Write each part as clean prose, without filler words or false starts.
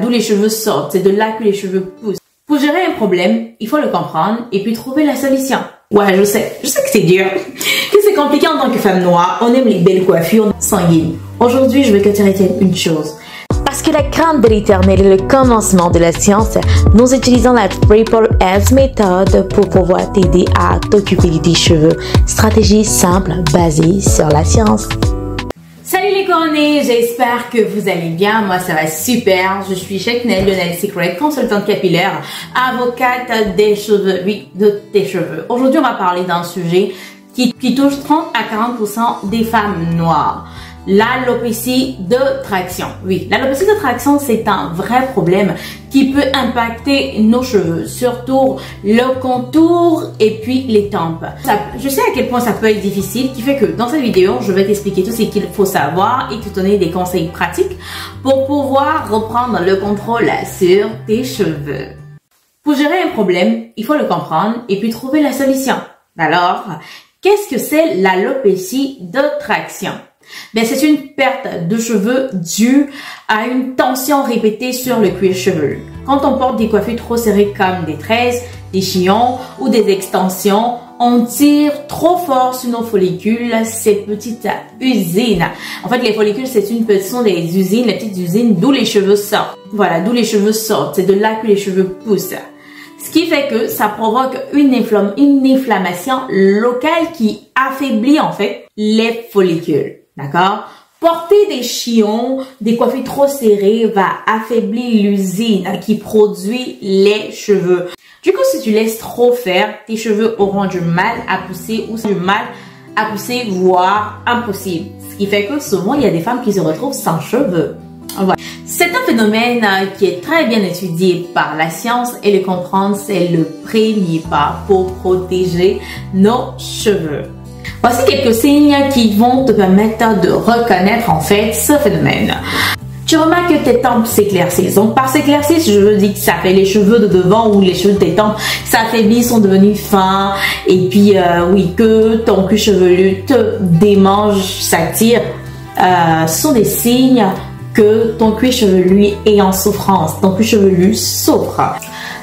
D'où les cheveux sortent, c'est de là que les cheveux poussent. Pour gérer un problème, il faut le comprendre et puis trouver la solution. Ouais, je sais que c'est dur, que c'est compliqué en tant que femme noire, on aime les belles coiffures sanguines. Aujourd'hui, je veux que tu retiennes une chose. Parce que la crainte de l'éternel est le commencement de la science, nous utilisons la Triple S méthode pour pouvoir t'aider à t'occuper de tes cheveux. Stratégie simple basée sur la science. Salut les coronés, j'espère que vous allez bien. Moi ça va super. Je suis Sheknel de Nail Secret, consultante capillaire, avocate des cheveux, oui, de tes cheveux. Aujourd'hui on va parler d'un sujet qui touche 30 à 40% des femmes noires. L'alopécie de traction. Oui, l'alopécie de traction, c'est un vrai problème qui peut impacter nos cheveux, surtout le contour et puis les tempes. Je sais à quel point ça peut être difficile, qui fait que dans cette vidéo, je vais t'expliquer tout ce qu'il faut savoir et te donner des conseils pratiques pour pouvoir reprendre le contrôle sur tes cheveux. Pour gérer un problème, il faut le comprendre et puis trouver la solution. Alors, qu'est-ce que c'est l'alopécie de traction? Ben, c'est une perte de cheveux due à une tension répétée sur le cuir chevelu. Quand on porte des coiffures trop serrées comme des tresses, des chignon ou des extensions, on tire trop fort sur nos follicules, ces petites usines. En fait, les follicules, ce sont des usines, les petites usines d'où les cheveux sortent. Voilà, d'où les cheveux sortent. C'est de là que les cheveux poussent. Ce qui fait que ça provoque une inflammation locale qui affaiblit en fait les follicules. D'accord? Porter des chignon, des coiffures trop serrées va affaiblir l'usine qui produit les cheveux. Du coup, si tu laisses trop faire, tes cheveux auront du mal à pousser ou du mal à pousser, voire impossible. Ce qui fait que souvent, il y a des femmes qui se retrouvent sans cheveux. Voilà. C'est un phénomène qui est très bien étudié par la science et le comprendre, c'est le premier pas pour protéger nos cheveux. Voici quelques signes qui vont te permettre de reconnaître en fait ce phénomène. Tu remarques que tes tempes s'éclaircissent. Donc par s'éclaircissent, je veux dire que ça fait les cheveux de devant ou les cheveux de tes tempes s'affaiblissent, sont devenus fins. Et puis oui, que ton cuir chevelu te démange, s'attire. Ce sont des signes que ton cuir chevelu est en souffrance. Ton cuir chevelu souffre.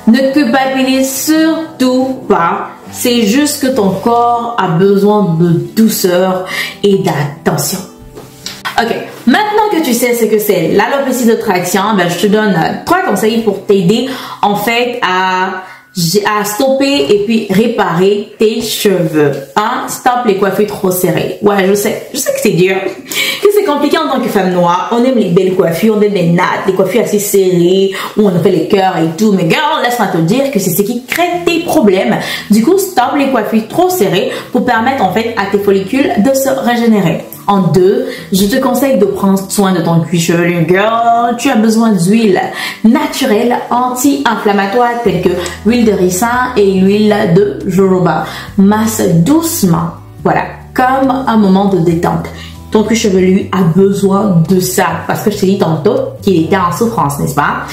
Ne culpabilise surtout pas. C'est juste que ton corps a besoin de douceur et d'attention. Ok, maintenant que tu sais ce que c'est l'alopécie de traction, ben, je te donne 3 conseils pour t'aider en fait à stopper et puis réparer tes cheveux. 1. Stop les coiffures trop serrées. Ouais, je sais que c'est dur, que c'est compliqué en tant que femme noire. On aime les belles coiffures, on aime les nattes, les coiffures assez serrées, où on fait les cœurs et tout. Mais girl, laisse-moi te dire que c'est ce qui crée tes problèmes. Du coup, stop les coiffures trop serrées pour permettre en fait à tes follicules de se régénérer. En 2, je te conseille de prendre soin de ton cuir chevelu, girl. Tu as besoin d'huile naturelle anti-inflammatoire telle que l'huile de ricin et l'huile de jojoba. Masse doucement, voilà, comme un moment de détente. Ton cuir chevelu a besoin de ça parce que je t'ai dit tantôt qu'il était en souffrance, n'est-ce pas?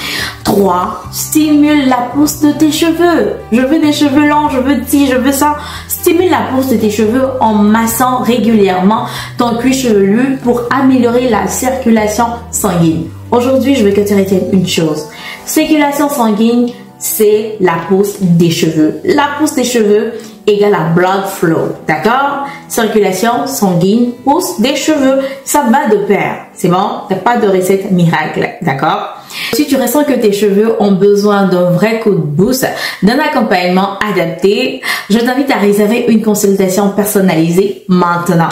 3. Stimule la pousse de tes cheveux. Je veux des cheveux longs, je veux ci, je veux ça. Stimule la pousse de tes cheveux en massant régulièrement ton cuir chevelu pour améliorer la circulation sanguine. Aujourd'hui, je veux que tu retiennes une chose. Circulation sanguine, c'est la pousse des cheveux. La pousse des cheveux égale à blood flow, d'accord? Circulation sanguine, pousse des cheveux, ça va de pair. C'est bon? T'as pas de recette miracle, d'accord? Si tu ressens que tes cheveux ont besoin d'un vrai coup de boost, d'un accompagnement adapté, je t'invite à réserver une consultation personnalisée maintenant.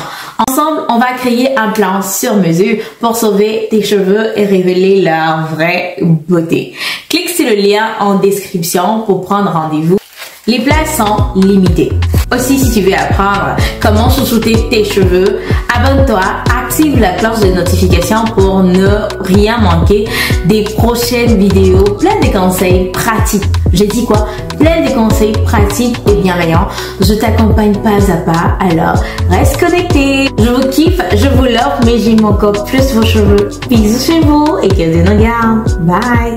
Ensemble, on va créer un plan sur mesure pour sauver tes cheveux et révéler leur vraie beauté. Clique sur le lien en description pour prendre rendez-vous. Les places sont limitées. Aussi, si tu veux apprendre comment chouchouter tes cheveux, abonne-toi, active la cloche de notification pour ne rien manquer des prochaines vidéos, plein de conseils pratiques. J'ai dit quoi? Plein de conseils pratiques et bienveillants. Je t'accompagne pas à pas, alors reste connecté. Je vous kiffe, je vous love, mais j'aime encore plus vos cheveux. Bisous chez vous et que Dieu nous garde. Bye!